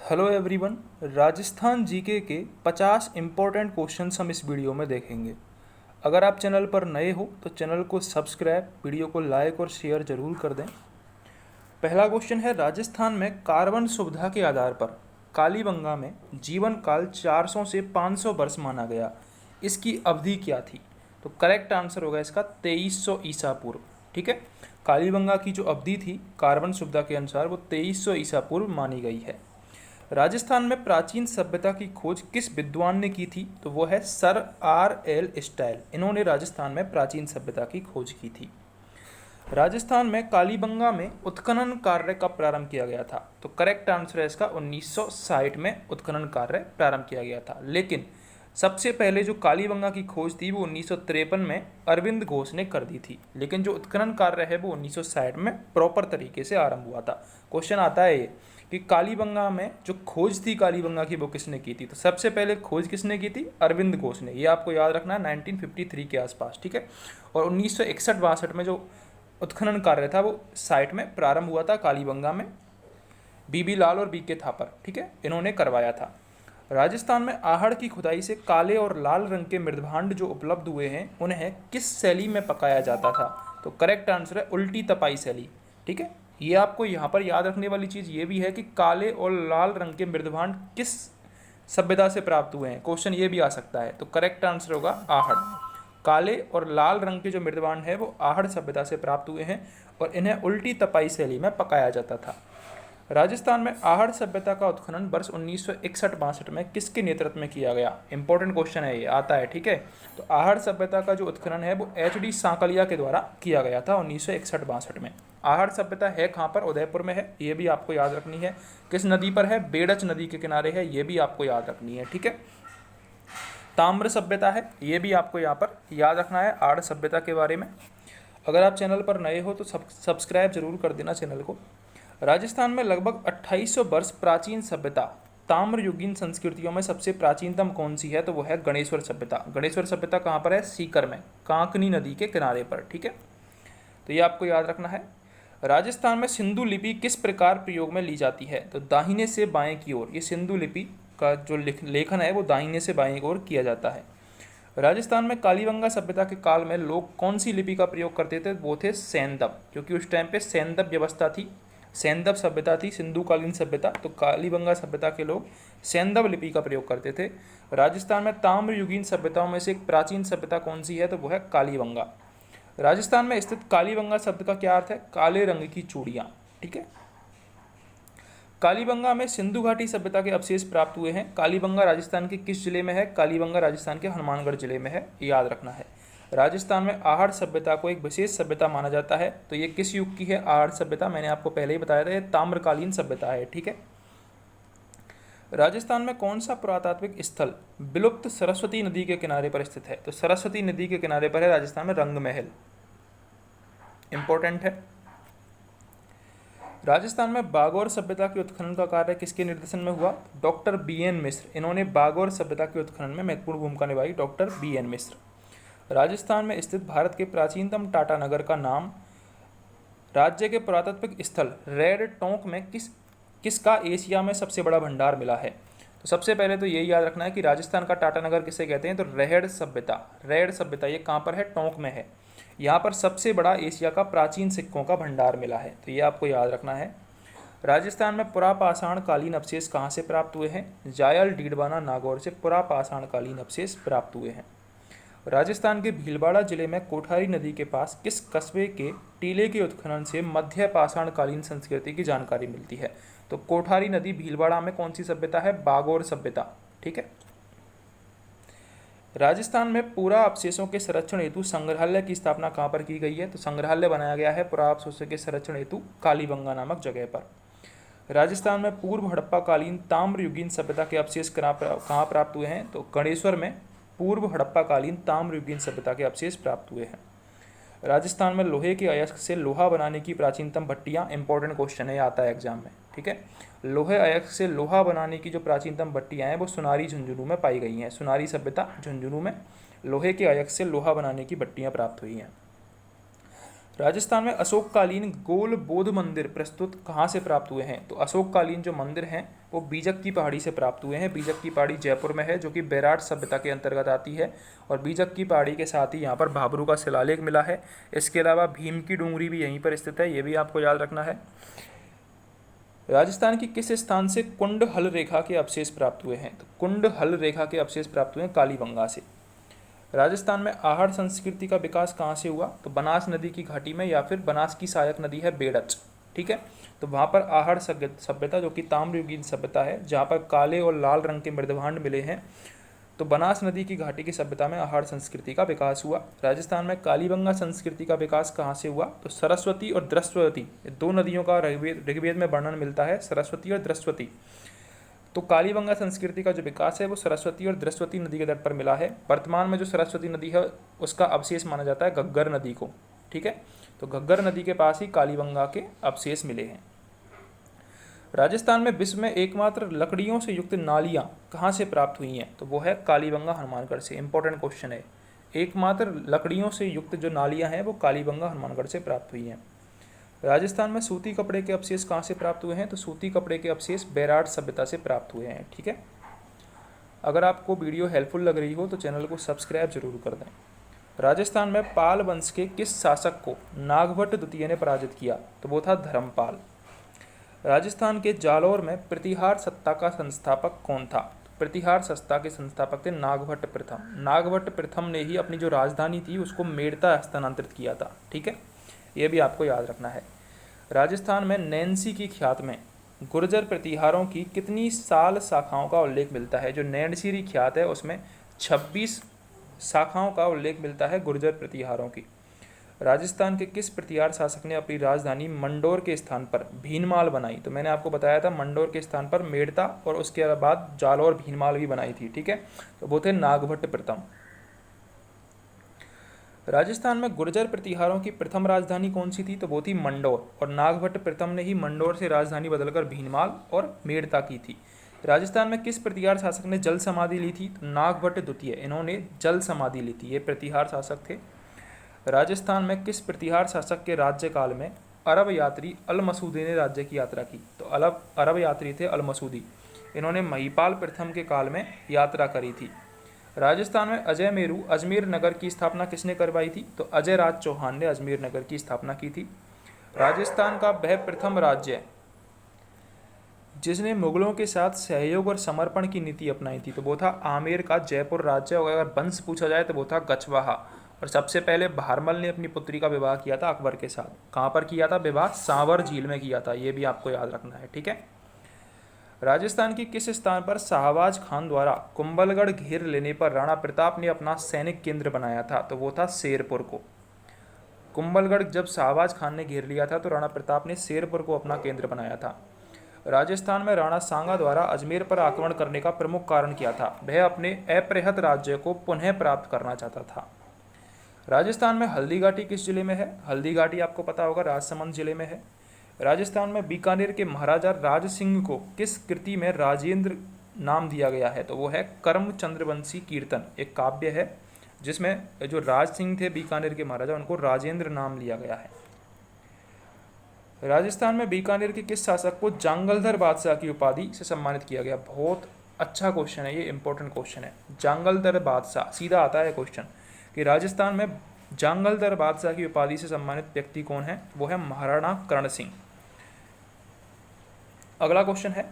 Hello everyone. Rajasthan GK के 50 important questions हम इस वीडियो में देखेंगे। अगर आप चैनल पर नए हो तो चैनल को सब्सक्राइब, वीडियो को लाइक और शेयर जरूर कर दें। पहला क्वेश्चन है, राजस्थान में कार्बन सुविधा के आधार पर कालीबंगा में जीवन काल 400 से 500 वर्ष माना गया। इसकी अवधि क्या थी? तो करेक्ट आंसर होगा इसका 2300 ईसा पूर्व। ठीक है, कालीबंगा की जो अवधि थी कार्बन सुविधा के अनुसार वो 2300 ईसा पूर्व मानी गई है। राजस्थान में प्राचीन सभ्यता की खोज किस विद्वान ने की थी? तो वो है सर R.L. स्टाइल। इन्होंने राजस्थान में प्राचीन सभ्यता की खोज की थी। राजस्थान में कालीबंगा में उत्खनन कार्य कब प्रारंभ किया गया था? तो करेक्ट आंसर है इसका 1960 में उत्खनन कार्य प्रारंभ किया गया था। लेकिन सबसे पहले जो कालीबंगा की खोज थी वो 1953 में अरविंद घोष ने कर दी थी। लेकिन जो उत्खनन कार्य है वो 1960 में प्रॉपर तरीके से आरंभ हुआ था। क्वेश्चन आता है ये कि कालीबंगा में जो खोज थी कालीबंगा की वो किसने की थी? तो सबसे पहले खोज किसने की थी? अरविंद घोष ने। ये आपको याद रखना है 1953 के आसपास। ठीक है, और 1961-62 में जो उत्खनन कार्य था वो साइट में प्रारंभ हुआ था कालीबंगा में। बीबी लाल और बीके थापर, ठीक है, इन्होंने करवाया था। राजस्थान में आहड़ की खुदाई से काले और लाल रंग के मृदभांड जो उपलब्ध हुए हैं उन्हें किस शैली में पकाया जाता था? तो करेक्ट आंसर है उल्टी तपाई शैली। ठीक है, ये आपको यहाँ पर याद रखने वाली चीज़ ये भी है कि काले और लाल रंग के मृदभांड किस सभ्यता से प्राप्त हुए हैं, क्वेश्चन ये भी आ सकता है। तो करेक्ट आंसर होगा आहड़। काले और लाल रंग के जो मृदभांड है वो आहड़ सभ्यता से प्राप्त हुए हैं और इन्हें उल्टी तपाई शैली में पकाया जाता था। राजस्थान में आहड़ सभ्यता का उत्खनन वर्ष 1961-62 में किसके नेतृत्व में किया गया? इंपॉर्टेंट क्वेश्चन है, ये आता है। ठीक है, तो आहड़ सभ्यता का जो उत्खनन है वो HD सांकलिया के द्वारा किया गया था 1961-62 में। आहड़ सभ्यता है कहाँ पर? उदयपुर में है, ये भी आपको याद रखनी है। किस नदी पर है? बेड़च नदी के किनारे है, ये भी आपको याद रखनी है। ठीक है, ताम्र सभ्यता है, ये भी आपको यहाँ पर याद रखना है आहड़ सभ्यता के बारे में। अगर आप चैनल पर नए हो तो सब्सक्राइब जरूर कर देना चैनल को। राजस्थान में लगभग 2800 वर्ष प्राचीन सभ्यता ताम्रयुगीन संस्कृतियों में सबसे प्राचीनतम कौन सी है? तो वो है गणेश्वर सभ्यता। गणेश्वर सभ्यता कहाँ पर है? सीकर में, कांकनी नदी के किनारे पर। ठीक है, तो ये आपको याद रखना है। राजस्थान में सिंधु लिपि किस प्रकार प्रयोग में ली जाती है? तो दाहिने से बाएं की ओर। ये सिंधु लिपि का जो लेखन है वो दाहिने से बाएं की ओर किया जाता है। राजस्थान में कालीबंगा सभ्यता के काल में लोग कौन सी लिपि का प्रयोग करते थे? वो थे सैंदव, क्योंकि उस टाइम पे सैंदव व्यवस्था थी, सैंदव सभ्यता थी, सिंधुकालीन सभ्यता। तो कालीबंगा सभ्यता के लोग सैंदव लिपि का प्रयोग करते थे। राजस्थान में ताम्रयुगीन सभ्यताओं में से एक प्राचीन सभ्यता कौन सी है? तो वो है कालीबंगा। राजस्थान में स्थित कालीबंगा शब्द का क्या अर्थ है? काले रंग की चूड़ियाँ। ठीक है, कालीबंगा में सिंधु घाटी सभ्यता के अवशेष प्राप्त हुए हैं। कालीबंगा राजस्थान के किस जिले में है? कालीबंगा राजस्थान के हनुमानगढ़ जिले में है, याद रखना है। राजस्थान में आहड़ सभ्यता को एक विशेष सभ्यता माना जाता है, तो ये किस युग की है आहड़ सभ्यता? मैंने आपको पहले ही बताया था, ये ताम्रकालीन सभ्यता है। ठीक है, राजस्थान में कौन सा पुरातात्विक स्थल विलुप्त सरस्वती नदी के किनारे पर स्थित है? तो सरस्वती नदी के किनारे पर है राजस्थान में रंग महल, इंपॉर्टेंट है। राजस्थान में बागौर सभ्यता के उत्खनन का कार्य किसके निर्देशन में हुआ? डॉक्टर BN मिश्र। इन्होंने बागौर सभ्यता के उत्खनन में महत्वपूर्ण भूमिका निभाई, डॉक्टर BN मिश्र। राजस्थान में स्थित भारत के प्राचीनतम टाटा नगर का नाम राज्य के पुरातात्विक स्थल रेड टोंक में किसका एशिया में सबसे बड़ा भंडार मिला है? तो सबसे पहले तो यही याद रखना है कि राजस्थान का टाटा नगर किसे कहते हैं? तो रेड सभ्यता। रेड सभ्यता ये कहाँ पर है? टोंक में है। यहाँ पर सबसे बड़ा एशिया का प्राचीन सिक्कों का भंडार मिला है, तो ये आपको याद रखना है। राजस्थान में पुरापाषाण कालीन अवशेष कहाँ से प्राप्त हुए हैं? जायल, डीडवाना, नागौर से पुरापाषाण कालीन अवशेष प्राप्त हुए हैं। राजस्थान के भीलवाड़ा जिले में कोठारी नदी के पास किस कस्बे के टीले के उत्खनन से मध्य पाषाण कालीन संस्कृति की जानकारी मिलती है? तो कोठारी नदी भीलवाड़ा में कौन सी सभ्यता है? बागौर सभ्यता। ठीक है, राजस्थान में पुरा अवशेषों के संरक्षण हेतु संग्रहालय की स्थापना कहाँ पर की गई है? तो संग्रहालय बनाया गया है पुरा अवशेषों के संरक्षण हेतु कालीबंगा नामक जगह पर। राजस्थान में पूर्व हड़प्पाकालीन ताम्रयुगीन सभ्यता के अवशेष कहाँ प्राप्त हुए हैं? तो गणेश्वर में पूर्व हड़प्पाकालीन ताम्रयुगीन सभ्यता के अवशेष प्राप्त हुए हैं। राजस्थान में लोहे के अयस्क से लोहा बनाने की प्राचीनतम भट्टियाँ, इंपॉर्टेंट क्वेश्चन है, आता है एग्जाम में। ठीक है, लोहे अयस्क से लोहा बनाने की जो प्राचीनतम भट्टियाँ हैं वो सुनारी झुंझुनू में पाई गई हैं। सुनारी सभ्यता झुंझुनू में लोहे के अयस्क से लोहा बनाने की भट्टियाँ प्राप्त हुई हैं। राजस्थान में अशोककालीन गोल बौद्ध मंदिर प्रस्तुत कहाँ से प्राप्त हुए हैं? तो अशोककालीन जो मंदिर हैं वो बीजक की पहाड़ी से प्राप्त हुए हैं। बीजक की पहाड़ी जयपुर में है, जो कि बेराट सभ्यता के अंतर्गत आती है। और बीजक की पहाड़ी के साथ ही यहाँ पर भाबरू का शिलालेख मिला है। इसके अलावा भीम की डूंगरी भी यहीं पर स्थित है, ये भी आपको याद रखना है। राजस्थान की किस स्थान से कुंड हल रेखा के अवशेष प्राप्त हुए हैं? तो कुंड हल रेखा के अवशेष प्राप्त हुए हैं कालीबंगा से। राजस्थान में आहड़ संस्कृति का विकास कहाँ से हुआ? तो बनास नदी की घाटी में, या फिर बनास की सहायक नदी है बेड़च, ठीक है। तो वहाँ पर आहड़ सभ्यता, जो कि ताम्रयुगीन सभ्यता है, जहाँ पर काले और लाल रंग के मृदभांड मिले हैं, तो बनास नदी की घाटी की सभ्यता में आहड़ संस्कृति का विकास हुआ। राजस्थान में कालीबंगा संस्कृति का विकास कहाँ से हुआ? तो सरस्वती और द्रस्वती, ये दो नदियों का ऋग्वेद में वर्णन मिलता है, सरस्वती और द्रस्वती। तो कालीबंगा संस्कृति का जो विकास है वो सरस्वती और द्रस्वती नदी के तट पर मिला है। वर्तमान में जो सरस्वती नदी है उसका अवशेष माना जाता है घग्गर नदी को, ठीक है। तो घग्गर नदी के पास ही कालीबंगा के अवशेष मिले हैं। राजस्थान में विश्व में एकमात्र लकड़ियों से युक्त नालियाँ कहाँ से प्राप्त हुई हैं? तो वो है कालीबंगा हनुमानगढ़ से। इंपॉर्टेंट क्वेश्चन है, एकमात्र लकड़ियों से युक्त जो नालियाँ हैं वो कालीबंगा हनुमानगढ़ से प्राप्त हुई हैं। राजस्थान में सूती कपड़े के अवशेष कहाँ से प्राप्त हुए हैं? तो सूती कपड़े के अवशेष बेराट सभ्यता से प्राप्त हुए हैं, ठीक है। अगर आपको वीडियो हेल्पफुल लग रही हो तो चैनल को सब्सक्राइब जरूर कर दें। राजस्थान में पाल वंश के किस शासक को नागभट्ट द्वितीय ने पराजित किया? तो वो था धर्मपाल। राजस्थान के जालौर में प्रतिहार सत्ता का संस्थापक कौन था? प्रतिहार सत्ता के संस्थापक थे नागभट्ट प्रथम। नागभट्ट प्रथम ने ही अपनी जो राजधानी थी उसको मेड़ता हस्तांतरित किया था, ठीक है। ये भी आपको याद रखना है। राजस्थान में नैन्सी की ख्यात में गुर्जर प्रतिहारों की कितनी साल शाखाओं का उल्लेख मिलता है? जो नैन्सी की ख्यात है उसमें 26 शाखाओं का उल्लेख मिलता है गुर्जर प्रतिहारों की। राजस्थान के किस प्रतिहार शासक ने अपनी राजधानी मंडोर के स्थान पर भीनमाल बनाई? तो मैंने आपको बताया था मंडोर के स्थान पर मेड़ता और उसके बाद जालौर भीनमाल भी बनाई थी, ठीक है। तो वो थे नागभट्ट प्रथम। राजस्थान में गुर्जर प्रतिहारों की प्रथम राजधानी कौन सी थी? तो वो थी मंडोर, और नागभट्ट प्रथम ने ही मंडोर से राजधानी बदलकर भीनमाल और मेड़ता की थी। राजस्थान में किस प्रतिहार शासक ने जल समाधि ली थी? तो नागभट्ट द्वितीय, इन्होंने जल समाधि ली थी, ये प्रतिहार शासक थे। राजस्थान में किस प्रतिहार शासक के राज्यकाल में अरब यात्री अल मसूदी ने राज्य की यात्रा की? तो अरब यात्री थे अल मसूदी, इन्होंने महिपाल प्रथम के काल में यात्रा करी थी। राजस्थान में अजय मेरू अजमेर नगर की स्थापना किसने करवाई थी? तो अजय राज चौहान ने अजमेर नगर की स्थापना की थी। राजस्थान का वह प्रथम राज्य जिसने मुगलों के साथ सहयोग और समर्पण की नीति अपनाई थी, तो वो था आमेर का जयपुर राज्य। और अगर वंश पूछा जाए तो वो था गचवाहा। और सबसे पहले भारमल ने अपनी पुत्री का विवाह किया था अकबर के साथ। कहाँ पर किया था विवाह? सांवर झील में किया था, ये भी आपको याद रखना है, ठीक है। राजस्थान की किस स्थान पर शाहबाज खान द्वारा कुंभलगढ़ घेर लेने पर राणा प्रताप ने अपना सैनिक केंद्र बनाया था? तो वो था शेरपुर को। कुंभलगढ़ जब शाहबाज खान ने घेर लिया था तो राणा प्रताप ने शेरपुर को अपना केंद्र बनाया था। राजस्थान में राणा सांगा द्वारा अजमेर पर आक्रमण करने का प्रमुख कारण क्या था? वह अपने अपहृत राज्य को पुनः प्राप्त करना चाहता था। राजस्थान में हल्दी घाटी किस जिले में है? हल्दी घाटी आपको पता होगा राजसमंद जिले में है। राजस्थान में बीकानेर के महाराजा राज सिंह को किस कृति में राजेंद्र नाम दिया गया है? तो वो है कर्म चंद्रवंशी कीर्तन, एक काव्य है जिसमें जो राज सिंह थे बीकानेर के महाराजा, उनको राजेंद्र नाम लिया गया है। राजस्थान में बीकानेर के किस शासक को जांगलधर बादशाह की उपाधि से सम्मानित किया गया? बहुत अच्छा क्वेश्चन है, ये इंपॉर्टेंट क्वेश्चन है। जांगलधर बादशाह, सीधा आता है क्वेश्चन कि राजस्थान में जांगलधर बादशाह की उपाधि से सम्मानित व्यक्ति कौन है? वो है महाराणा कर्ण सिंह। अगला क्वेश्चन है,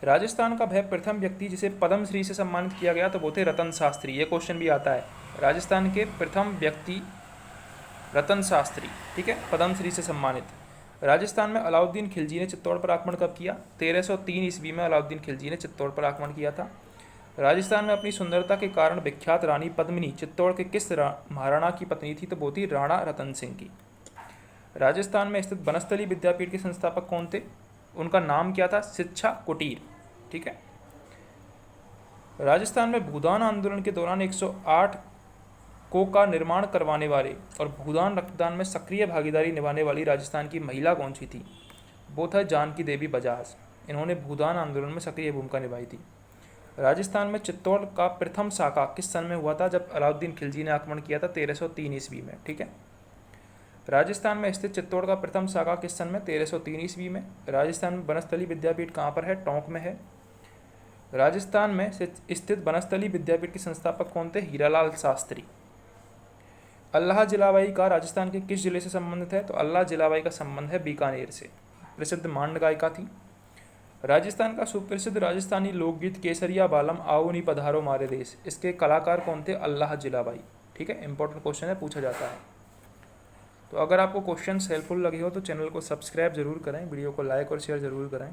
राजस्थान का वह प्रथम व्यक्ति जिसे पद्मश्री से सम्मानित किया गया? तो वो थे रतन शास्त्री। ये क्वेश्चन भी आता है, राजस्थान के प्रथम व्यक्ति रतन शास्त्री, ठीक है, पद्मश्री से सम्मानित। राजस्थान में अलाउद्दीन खिलजी ने चित्तौड़ पर आक्रमण कब किया? 1303 ईस्वी में अलाउद्दीन खिलजी ने चित्तौड़ पर आक्रमण किया था। राजस्थान में अपनी सुंदरता के कारण विख्यात रानी पद्मिनी चित्तौड़ के किस महाराणा की पत्नी थी? तो वो थी राणा रतन सिंह की। राजस्थान में स्थित बनस्थली विद्यापीठ के संस्थापक कौन थे? उनका नाम क्या था? शिक्षा कुटीर, ठीक है। राजस्थान में भूदान आंदोलन के दौरान 108 को का निर्माण करवाने वाले और भूदान रक्तदान में सक्रिय भागीदारी निभाने वाली राजस्थान की महिला कौन सी थी? वो था जानकी देवी बजाज। इन्होंने भूदान आंदोलन में सक्रिय भूमिका निभाई थी। राजस्थान में चित्तौड़ का प्रथम शाखा किस सन में हुआ था? जब अलाउद्दीन खिलजी ने आक्रमण किया था 1303 ईस्वी में, ठीक है। राजस्थान में स्थित चित्तौड़ का प्रथम शाखा किस सन में? 1303 ईस्वी में। राजस्थान में बनस्थली विद्यापीठ कहाँ पर है? टोंक में है। राजस्थान में स्थित बनस्थली विद्यापीठ के संस्थापक कौन थे? हीरालाल शास्त्री। अल्लाह जिलाबाई का राजस्थान के किस जिले से संबंधित है? तो अल्लाह जिलाबाई का संबंध है बीकानेर से। प्रसिद्ध मांड गायिका थी। राजस्थान का सुप्रसिद्ध राजस्थानी लोकगीत केसरिया बालम आओ नी पधारो मारे देश, इसके कलाकार कौन थे? अल्लाह जिलाबाई। ठीक है, इंपॉर्टेंट क्वेश्चन है, पूछा जाता है। तो अगर आपको क्वेश्चन हेल्पफुल लगे हो तो चैनल को सब्सक्राइब जरूर करें, वीडियो को लाइक और शेयर जरूर करें।